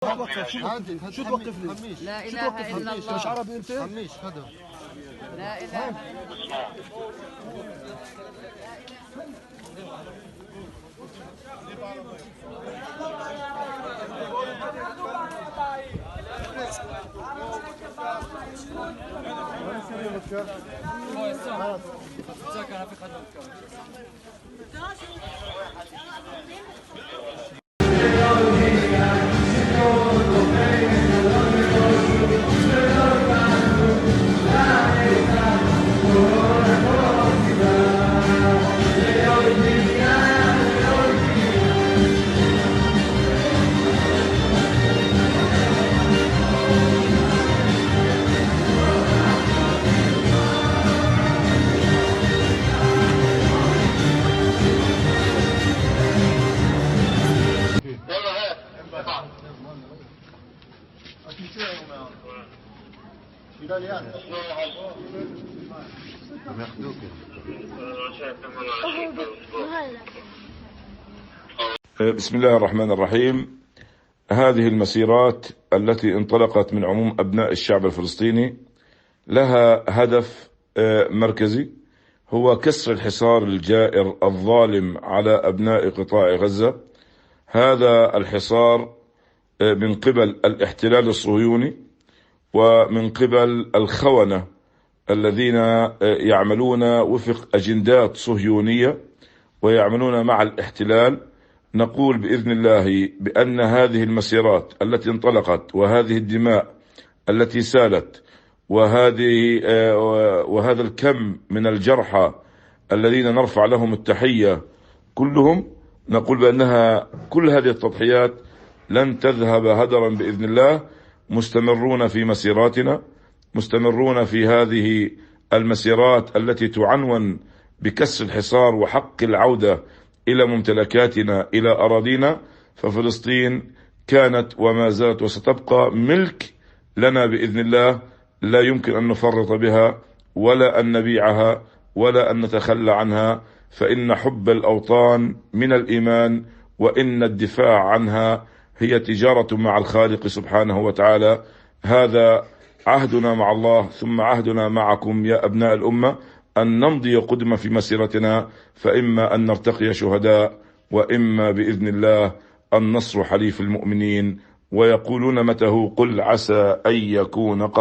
شو توقف لي؟ لا إله إلا الله. مش عربي أنت؟ خميش هذا. لا إله. بسم الله الرحمن الرحيم. هذه المسيرات التي انطلقت من عموم أبناء الشعب الفلسطيني لها هدف مركزي، هو كسر الحصار الجائر الظالم على أبناء قطاع غزة. هذا الحصار من قبل الاحتلال الصهيوني ومن قبل الخونة الذين يعملون وفق أجندات صهيونية ويعملون مع الاحتلال. نقول بإذن الله بأن هذه المسيرات التي انطلقت وهذه الدماء التي سالت وهذا الكم من الجرحى الذين نرفع لهم التحية كلهم، نقول بأنها كل هذه التضحيات لن تذهب هدرا بإذن الله. مستمرون في مسيراتنا، مستمرون في هذه المسيرات التي تعنون بكسر الحصار وحق العودة إلى ممتلكاتنا، إلى أراضينا. ففلسطين كانت وما زالت وستبقى ملك لنا بإذن الله، لا يمكن أن نفرط بها ولا أن نبيعها ولا أن نتخلى عنها، فإن حب الأوطان من الإيمان، وإن الدفاع عنها هي تجارة مع الخالق سبحانه وتعالى. هذا عهدنا مع الله ثم عهدنا معكم يا أبناء الأمة، أن نمضي قدما في مسيرتنا، فإما أن نرتقي شهداء وإما بإذن الله النصر حليف المؤمنين. ويقولون متى هو؟ قل عسى أن يكون قريبا.